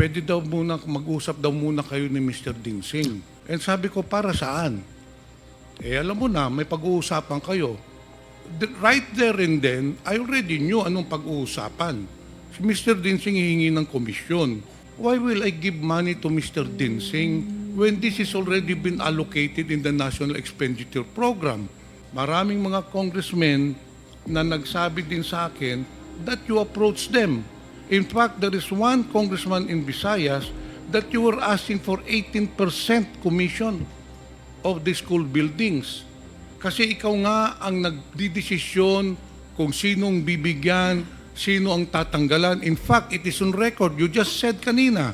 pwede daw muna, mag-usap daw muna kayo ni Mr. Dinsing. And sabi ko, para saan? Eh, alam mo na, may pag-uusapan kayo. Right there and then, I already knew anong pag-uusapan. Si Mr. Dinsing hihingi ng komisyon. Why will I give money to Mr. Dinsing when this is already been allocated in the National Expenditure Program? Maraming mga congressmen na nagsabi din sa akin that you approach them. In fact, there is one congressman in Visayas that you were asking for 18% commission of the school buildings. Kasi ikaw nga ang nagdidesisyon kung sinong bibigyan, sino ang tatanggalan. In fact, it is on record. You just said kanina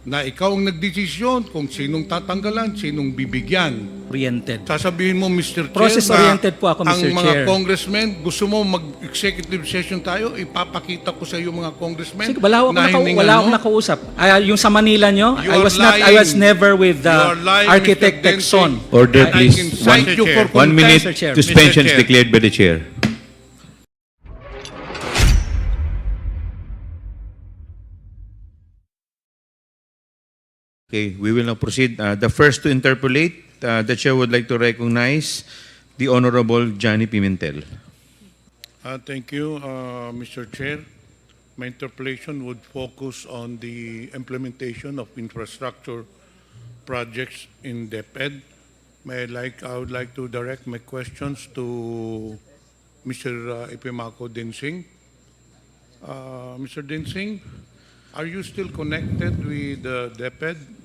na ikaw ang nagdesisyon kung sinong tatanggalan, sinong bibigyan. Oriented. Sasabihin mo, Mr. Chair, Process-oriented po ako, Mr. ang mga Chair. congressmen, gusto mo mag-executive session tayo, ipapakita ko sa iyo mga congressmen. Sige, wala akong nakausap. Yung sa Manila nyo, I was never with the architect Texon. Order, please. 1 minute. Mr. Chair. Suspension is declared by the chair. Okay, we will now proceed. The first to interpolate, the chair would like to recognize the Honorable Johnny Pimentel. Thank you, Mr. Chair. My interpellation would focus on the implementation of infrastructure projects in Deped. I would like to direct my questions to Mr. Ipimako Dinsing. Mr. Dinsing, are you still connected with Deped?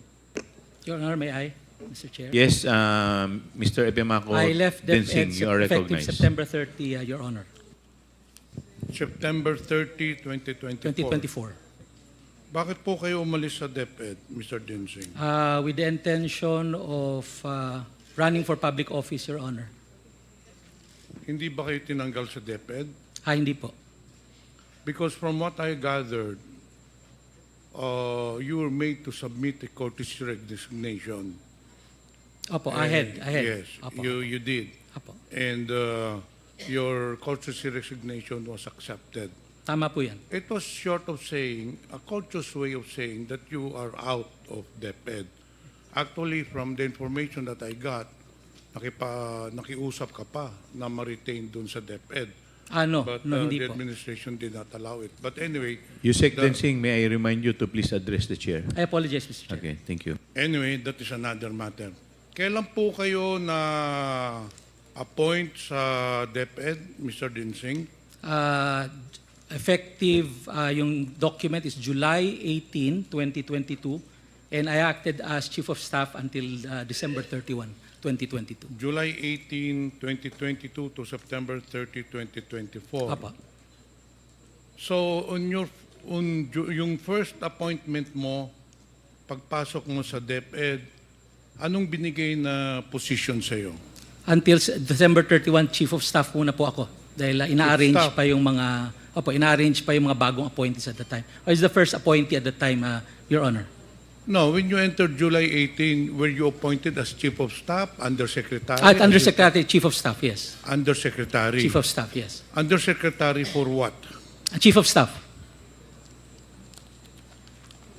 Your Honor, may I, Mr. Chair? Yes, Mr. Epimako I left Dinsing, you are effective recognized. September 30, Your Honor. September 30, 2024. 2024. Bakit po kayo umalis sa DepEd, Mr. Dinsing? With the intention of running for public office, Your Honor. Hindi ba kayo tinanggal sa DepEd? Hindi po. Because from what I gathered, you were made to submit a courtesy resignation. Opo, ahead. Yes, Opo. you did. Opo. And your courtesy resignation was accepted. Tama po yan. It was short of saying, a courteous way of saying that you are out of DepEd. Actually, from the information that I got, nakiusap ka pa na ma-retain dun sa DepEd. But hindi the po. administration did not allow it. But anyway, Usec Dinsing, may I remind you to please address the chair? I apologize, Mr. Chair. Okay, thank you. anyway, that is another matter. Kailan po kayo na appoint sa DepEd, Mr. Dinsing? Effective, yung document is July 18, 2022, and I acted as Chief of Staff until December 31, 2022. July 18, 2022 to September 30, 2024. Apa. So, yung first appointment mo, pagpasok mo sa DepEd, anong binigay na position sa iyo? Until December 31, Chief of Staff muna po ako. Dahil ina-arrange pa yung mga bagong appointees at the time. I was the first appointee at the time, Your Honor. No, when you entered July 18, were you appointed as Chief of Staff, Undersecretary? Undersecretary, Chief of Staff, yes. Undersecretary. Chief of Staff, yes. Undersecretary for what? Chief of Staff.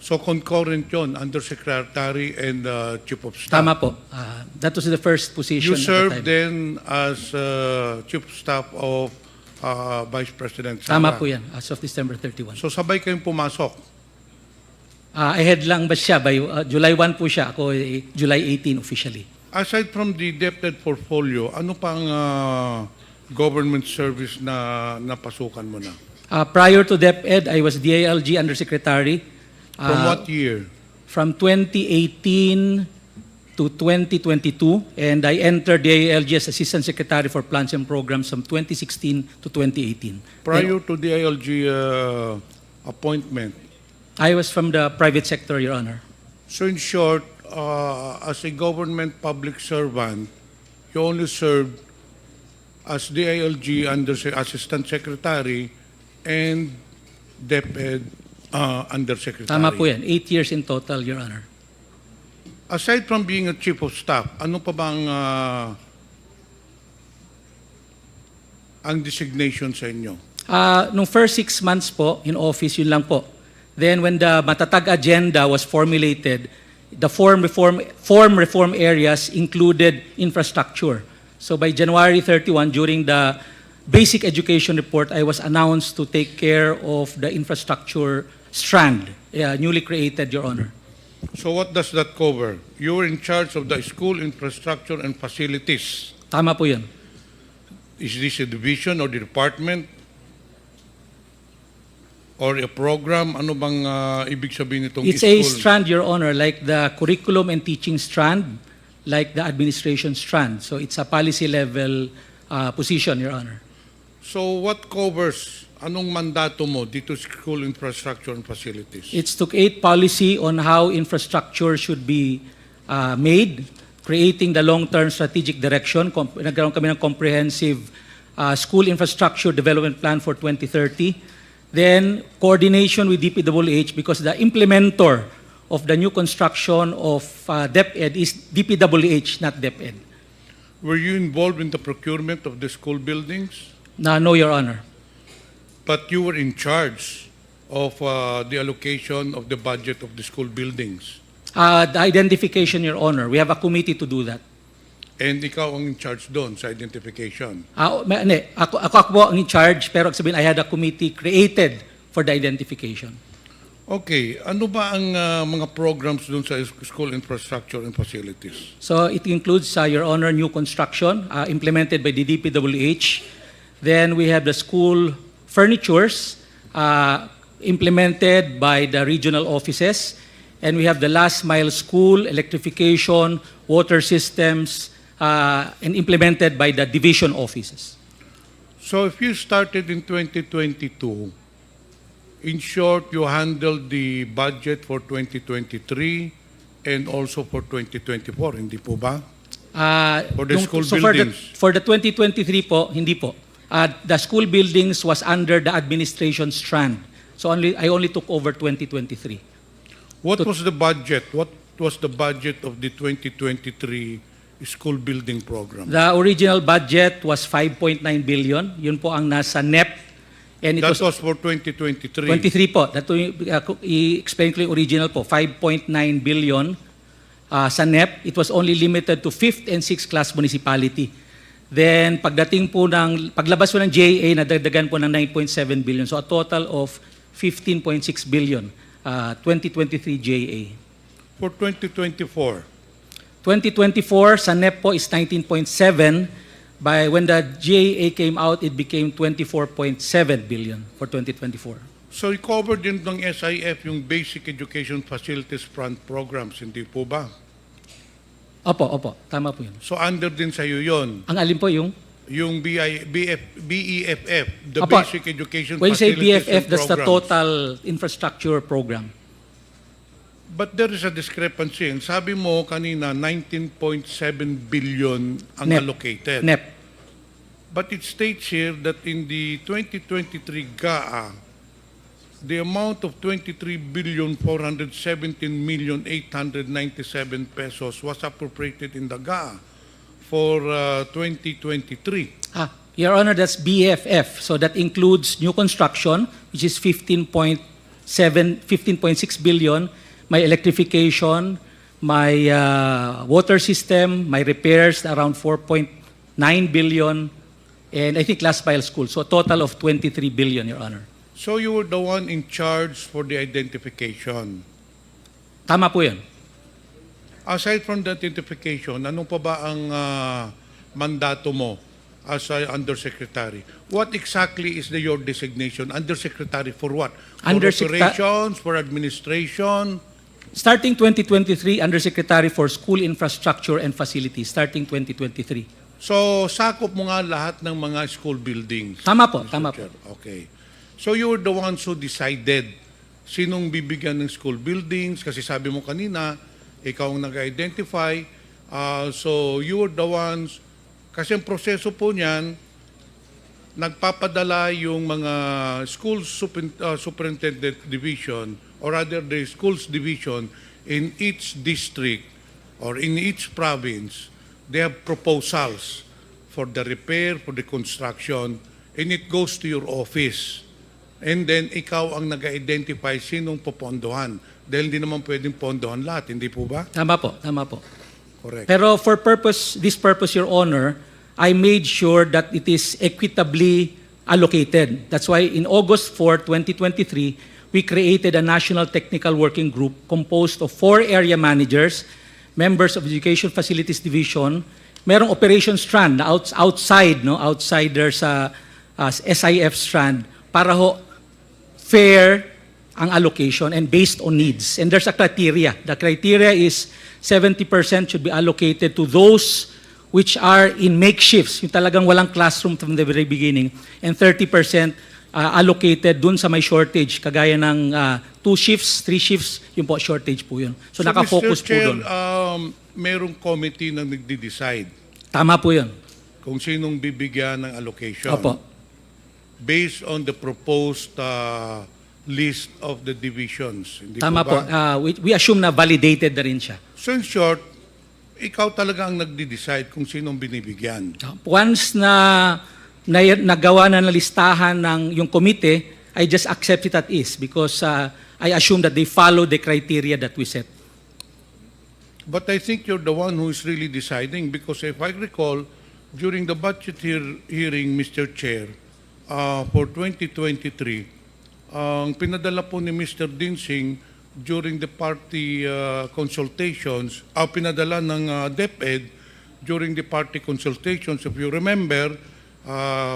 So concurrent yun, Undersecretary and Chief of Staff. Tama po. That was the first position You at the served time. then as Chief of Staff of Vice President Sara. Tama po yan, as of December 31. So sabay kayong pumasok. Ahead lang ba siya? By, July 1 po siya. Ako July 18 officially. Aside from the DepEd portfolio, ano pang government service na napasukan mo na? Prior to DepEd, I was DILG Undersecretary. From what year? From 2018 to 2022, and I entered DILG as Assistant Secretary for Plans and Programs from 2016 to 2018. Prior to the ILG appointment, I was from the private sector, Your Honor. so in short, as a government public servant, you only served as DILG Assistant Secretary and DepEd Undersecretary. Tama po yan. 8 years in total, Your Honor. Aside from being a Chief of Staff, ano pa bang ang designation sa inyo? Nung first 6 months po in office, yun lang po. Then when the Matatag agenda was formulated, the form reform areas included infrastructure. So by January 31, during the basic education report, I was announced to take care of the infrastructure strand, newly created, Your Honor. So what does that cover? You were in charge of the school infrastructure and facilities. Tama po yun. Is this a division or the department? Or a program? Ano bang ibig sabihin itong It's school? a strand, Your Honor, like the curriculum and teaching strand, like the administration strand. So it's a policy level position, Your Honor. So what covers? Anong mandato mo dito sa school infrastructure and facilities? It's to create policy on how infrastructure should be made, creating the long-term strategic direction. Nagkaroon kami ng comprehensive school infrastructure development plan for 2030. Then, coordination with DPWH because the implementer of the new construction of Deped is DPWH, not Deped. Were you involved in the procurement of the school buildings? No, Your Honor. But you were in charge of the allocation of the budget of the school buildings. The identification, Your Honor. We have a committee to do that. And ikaw ang in charge doon sa identification. Ako po ang in charge, pero sabihin, I had a committee created for the identification. Okay, ano ba ang mga programs doon sa school infrastructure and facilities? So it includes, Your Honor, new construction implemented by the DPWH. Then we have the school furnitures implemented by the regional offices. And we have the last mile school, electrification, water systems, and implemented by the division offices. So if you started in 2022, in short, you handled the budget for 2023 and also for 2024, hindi po ba? For the school buildings. For the 2023 po, hindi po. The school buildings was under the administration strand. So I only took over 2023. What was the budget? What was the budget of the 2023 school building program? The original budget was 5.9 billion. Yun po ang nasa NEP. And it That was for 2023. 23 po. I-explain ko yung original po. 5.9 billion sa NEP. It was only limited to 5th and 6th class municipality. Then paglabas po ng JA, nadagdagan po ng 9.7 billion. So a total of 15.6 billion, 2023 JA. For 2024, 2024, sa NEP po is 19.7. When the JA came out, it became 24.7 billion for 2024. so i-cover din ng SIF yung Basic Education Facilities Front Programs, hindi po ba? Opo. Tama po yun. So under din sa iyo yun, Ang alin po yung? yung BEFF, the Opo. Basic Education When you say Facilities BFF, and that's the Programs. total infrastructure program. But there is a discrepancy. Sabi mo kanina, 19.7 billion ang NEP. allocated. NEP. But it states here that in the 2023 GAA, the amount of 23,417,897 pesos was appropriated in the GAA for 2023. Your Honor, that's BFF. So that includes new construction, which is 15.6 billion, my electrification, my water system, my repairs, around 4.9 billion, and I think last mile school. So a total of 23 billion, Your Honor. So you were the one in charge for the identification. Tama po yun. Aside from the identification, ano pa ba ang mandato mo as a undersecretary? What exactly is your designation? Undersecretary for what? For operations, for administration? Starting 2023, Undersecretary for School Infrastructure and Facilities, starting 2023. So, sakop mo nga lahat ng mga school buildings. Tama po, Mr. tama Chair. po. Okay. So, you were the ones who decided sinong bibigyan ng school buildings kasi sabi mo kanina, ikaw ang nag-identify. So, you were the ones, kasi ang proseso po niyan, nagpapadala yung mga school superintendent division or rather the schools division in each district or in each province, they have proposals for the repair, for the construction, and it goes to your office. And then, ikaw ang nag-identify sinong popondohan. Dahil hindi naman pwedeng pondohan lahat, hindi po ba? Tama po, tama po. Correct. Pero for this purpose, Your Honor, I made sure that it is equitably allocated. That's why in August 4, 2023, we created a National Technical Working Group composed of 4 area managers, members of Education Facilities Division, merong operation strand na outsider sa SIF strand para ho fair ang allocation and based on needs. And there's a criteria. The criteria is 70% should be allocated to those which are in makeshifts, yung talagang walang classroom from the very beginning, and 30% allocated dun sa may shortage, kagaya ng 2 shifts, 3 shifts, yun po, shortage po yun. So nakafocus Mr. Chair, po dun. merong committee na nagde-decide Tama po yun. kung sinong bibigyan ng allocation. Opo. Based on the proposed list of the divisions. Hindi Tama po. po ba? We assume na validated na rin siya. So in short, ikaw talaga ang nagde-decide kung sinong binibigyan. Once na nagawa na listahan ng yung komite, I just accept it at is because I assume that they follow the criteria that we set. But I think you're the one who is really deciding because if I recall, during the budget hearing, Mr. Chair, for 2023, ang pinadala po ni Mr. Dinsing during the party consultations, pinadala ng Deped during the party consultations, if you remember,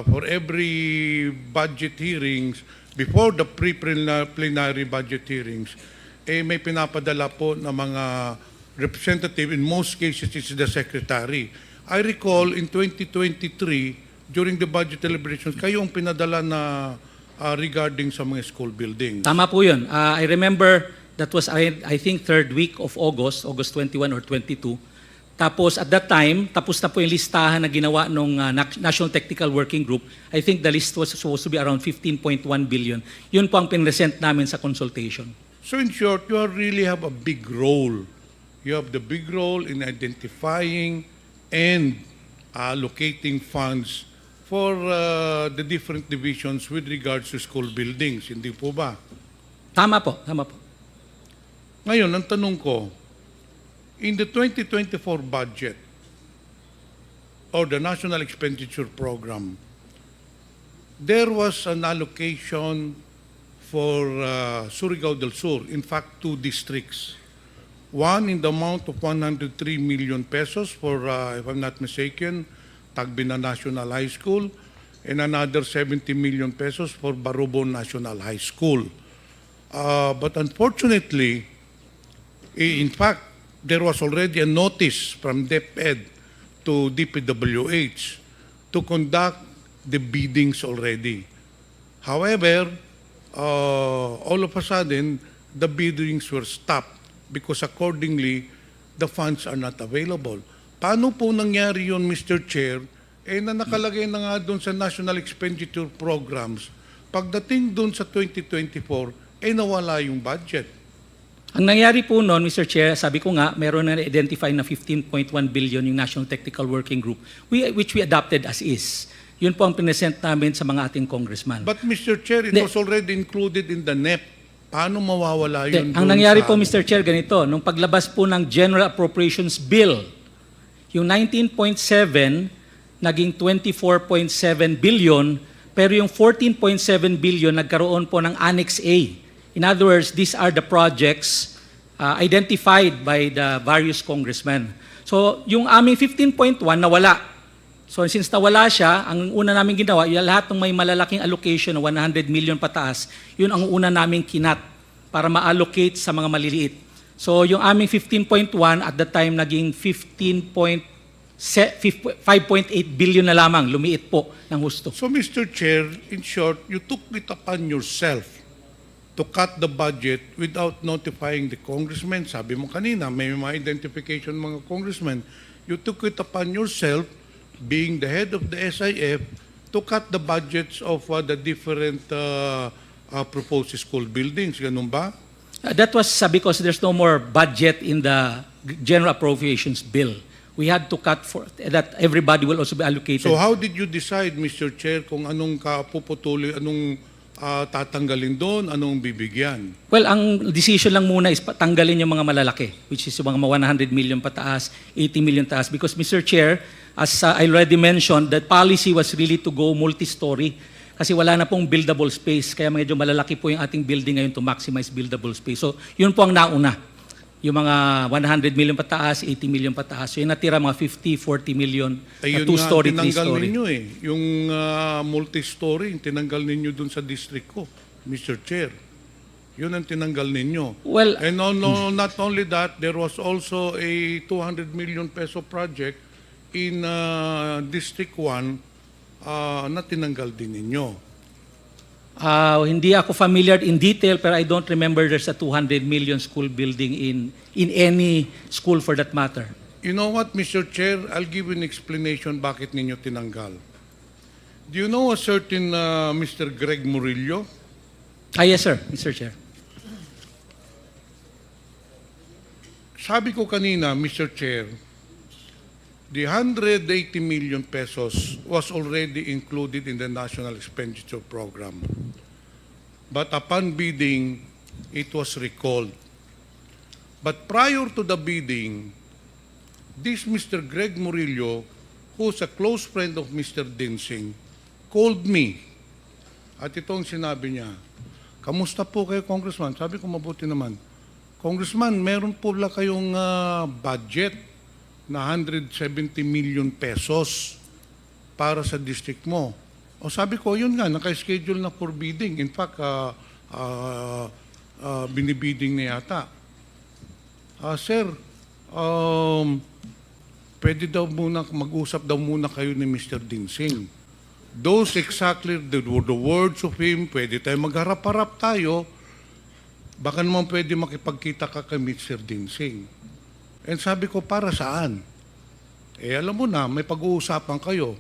for every budget hearings, before the pre-plenary budget hearings, may pinapadala po ng mga representative, in most cases it's the secretary. I recall in 2023, during the budget deliberations, kayo ang pinadala na regarding sa mga school buildings. Tama po yun. I remember that was, I think, 3rd week of August 21 or 22. Tapos at that time, tapos na po yung listahan na ginawa ng National Technical Working Group. I think the list was supposed to be around 15.1 billion. Yun po ang pinresent namin sa consultation. So in short, you really have a big role. You have the big role in identifying and allocating funds for the different divisions with regards to school buildings. Hindi po ba? Tama po, tama po. Ngayon, ang tanong ko, in the 2024 budget or the National Expenditure Program, there was an allocation for Surigao del Sur, in fact, 2 districts. One in the amount of 103 million pesos for, if I'm not mistaken, Tagbina National High School, and another 70 million pesos for Barubon National High School. But unfortunately, in fact, there was already a notice from Deped to DPWH to conduct the biddings already. However, all of a sudden, the biddings were stopped because accordingly, the funds are not available. Paano po nangyari yun, Mr. Chair? Na nakalagay na nga doon sa National Expenditure Programs, pagdating doon sa 2024, nawala yung budget. Ang nangyari po noon, Mr. Chair, sabi ko nga, meron na identify na 15.1 billion yung National Technical Working Group, which we adopted as is. Yun po ang pinesent namin sa mga ating congressman. But Mr. Chair, it was already included in the NEP. Paano mawawala yun? Ang nangyari po, Mr. Chair, ganito, nung paglabas po ng General Appropriations Bill, yung 19.7 naging 24.7 billion, pero yung 14.7 billion nagkaroon po ng Annex A. In other words, these are the projects identified by the various congressmen. So, yung aming 15.1 nawala. So, since nawala siya, ang una namin ginawa, yung lahat ng may malalaking allocation na 100 million pataas, yun ang una namin kinat para ma-allocate sa mga maliliit. So, yung aming 15.1 at the time naging 5.8 billion na lamang, lumiit po ng husto. So, Mr. Chair, in short, you took it upon yourself to cut the budget without notifying the congressmen. Sabi mo kanina, may mga identification mga congressmen. You took it upon yourself, being the head of the SIF, to cut the budgets of the different proposed school buildings. Ganun ba? That was because there's no more budget in the General Appropriations Bill. We had to cut for that everybody will also be allocated. So how did you decide, Mr. Chair, kung anong kapuputuloy, anong tatanggalin doon? Anong bibigyan? Well, ang decision lang muna is tanggalin yung mga malalaki, which is yung mga 100 million pataas, 80 million taas. Because, Mr. Chair, as I already mentioned, the policy was really to go multi-story kasi wala na pong buildable space. Kaya medyo malalaki po yung ating building ngayon to maximize buildable space. So, yun po ang nauna. Yung mga 100 million pataas, 80 million pataas. So, yung natira mga 50, 40 million, Ayun two-story, nga, tinanggal three-story. ninyo eh. Yung multi-story, tinanggal ninyo dun sa district ko, Mr. Chair. Yun ang tinanggal ninyo. Well, And not only that, there was also a 200 million peso project in District 1 na tinanggal din ninyo. Hindi ako familiar in detail, pero I don't remember there's a 200 million school building in any school for that matter. You know what, Mr. Chair? I'll give you an explanation bakit ninyo tinanggal. Do you know a certain Mr. Greg Murillo? Yes, sir, Mr. Chair. Sabi ko kanina, Mr. Chair, the 180 million pesos was already included in the National Expenditure Program. But upon bidding, it was recalled. But prior to the bidding, this Mr. Greg Murillo, who's a close friend of Mr. Dinsing, called me. At itong sinabi niya, kamusta po kayo, Congressman? Sabi ko, mabuti naman. Congressman, meron po lang kayong budget na 170 million pesos para sa district mo. O sabi ko, yun nga, naka-schedule na for bidding. In fact, binibidding na yata. Sir, pwede daw muna, mag-usap daw muna kayo ni Mr. Dinsing. Those exactly the words of him, pwede tayo magharap-harap tayo, baka naman pwede makipagkita ka kay Mr. Dinsing. And sabi ko, para saan? Alam mo na, may pag-uusapan kayo.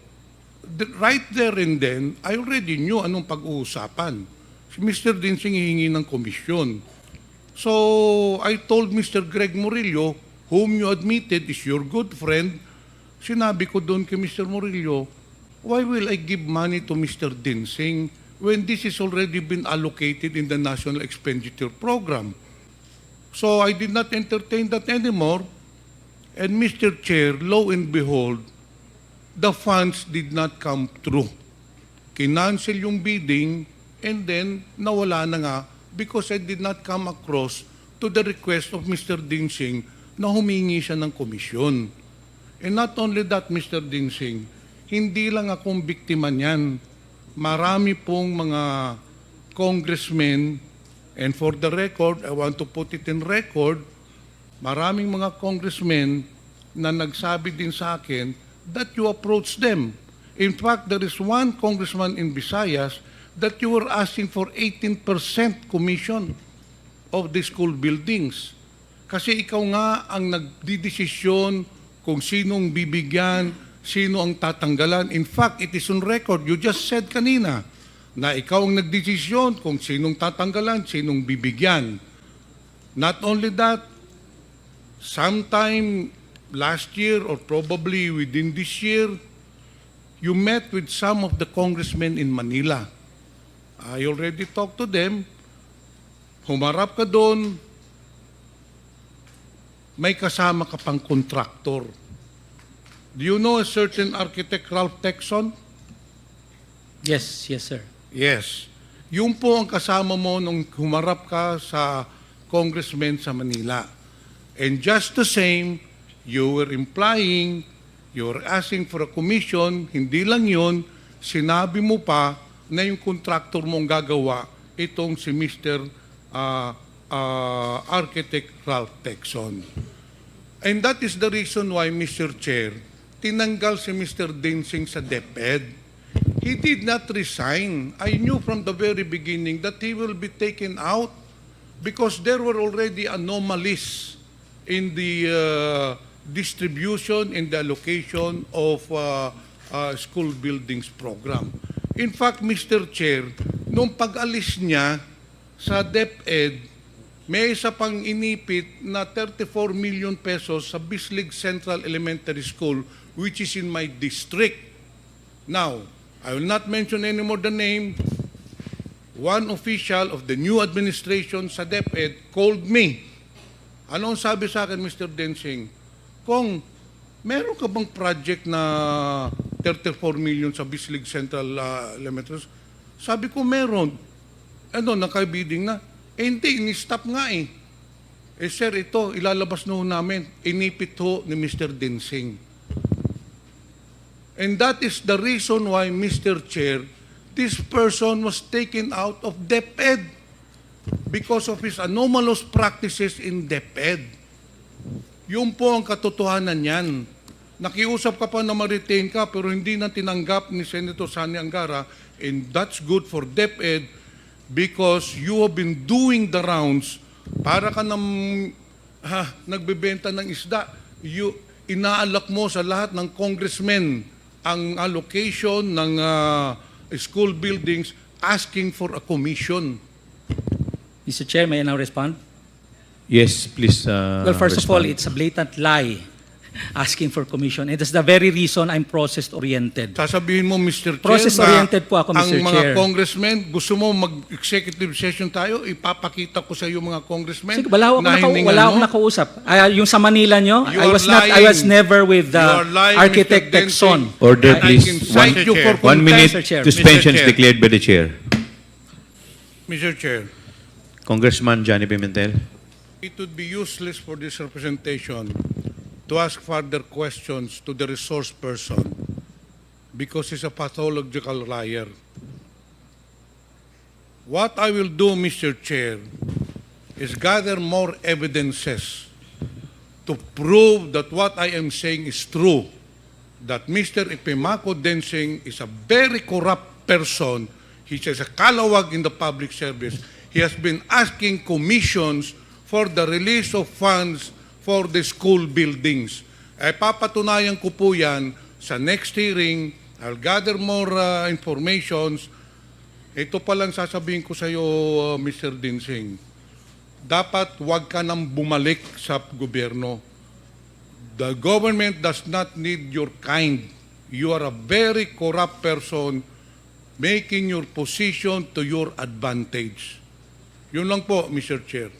Right there and then, I already knew anong pag-uusapan. Si Mr. Dinsing hihingi ng komisyon. So, I told Mr. Greg Murillo, whom you admitted is your good friend, sinabi ko doon kay Mr. Murillo, why will I give money to Mr. Dinsing when this has already been allocated in the National Expenditure Program? So I did not entertain that anymore. And Mr. Chair, lo and behold, the funds did not come through. Kinancel yung bidding and then nawala na nga because I did not come across to the request of Mr. Dinsing na humingi siya ng komisyon. And not only that, Mr. Dinsing, hindi lang akong biktima niyan. Marami pong mga congressmen. And for the record, I want to put it in record, maraming mga congressmen na nagsabi din sa akin that you approach them. In fact, there is one congressman in Visayas that you were asking for 18% commission of the school buildings. Kasi ikaw nga ang nagdidesisyon kung sinong bibigyan, sino ang tatanggalan. In fact, it is on record. You just said kanina, na ikaw ang nagdesisyon kung sinong tatanggalan, sinong bibigyan. Not only that, sometime last year or probably within this year, you met with some of the congressmen in Manila. I already talked to them. Humarap ka doon, may kasama ka pang contractor. Do you know a certain architect, Ralph Texon? Yes, yes, sir. Yes. Yung po ang kasama mo nung humarap ka sa congressman sa Manila. And just the same, you were implying, you were asking for a commission, hindi lang yun, sinabi mo pa na yung contractor mong gagawa, itong si Mr. Architect Ralph Texon. And that is the reason why, Mr. Chair, tinanggal si Mr. Dinsing sa Deped. He did not resign. I knew from the very beginning that he will be taken out because there were already anomalies in the distribution and the allocation of school buildings program. In fact, Mr. Chair, nung pag-alis niya sa DepEd, may isa pang inipit na 34 million pesos sa Bislig Central Elementary School, which is in my district. Now, I will not mention anymore the name. one official of the new administration sa Deped called me. Ano ang sabi sa akin, Mr. Densing? Kung meron ka bang project na 34 million sa Bislig Central Elementary? Sabi ko, meron. Ano, nakabidding na? Hindi, ini-stop nga eh. Sir, ito, ilalabas na ho namin. Inipit ho ni Mr. Densing. And that is the reason why, Mr. Chair, this person was taken out of Deped because of his anomalous practices in Deped. Yun po ang katotohanan niyan. Nakiusap ka pa na ma-retain ka pero hindi na tinanggap ni Senator Sani Angara, and that's good for Deped because you have been doing the rounds para ka nagbebenta ng isda. Inaalok mo sa lahat ng congressmen ang allocation ng school buildings asking for a commission. Mr. Chair, may I now respond? Yes, please. Well, first of all, respond. it's a blatant lie asking for commission. And that's the very reason I'm process-oriented. Sasabihin mo, Mr. Chair, Process-oriented po ako, Mr. ang mga Chair. congressmen, gusto mo mag-executive session tayo, ipapakita ko sa iyo mga congressmen. Sige, wala akong nakausap. Yung sa Manila nyo, You are I was lying. never with You are lying, Architect Mr. Texon. Order, I please. can cite you for 1 minute Mr. Chair. suspension is Mr. Chair. declared by the chair. Mr. Chair, Congressman Johnny Pimentel. it would be useless for this representation to ask further questions to the resource person because he's a pathological liar. What I will do, Mr. Chair, is gather more evidences to prove that what I am saying is true, that Mr. Ipimako Densing is a very corrupt person. He is a kalawag in the public service. He has been asking commissions for the release of funds for the school buildings. Papatunayan ko po yan sa next hearing. I'll gather more informations. Ito pa lang sasabihin ko sa iyo, Mr. Densing. Dapat wag ka nang bumalik sa gobyerno. The government does not need your kind. You are a very corrupt person making your position to your advantage. Yun lang po, Mr. Chair.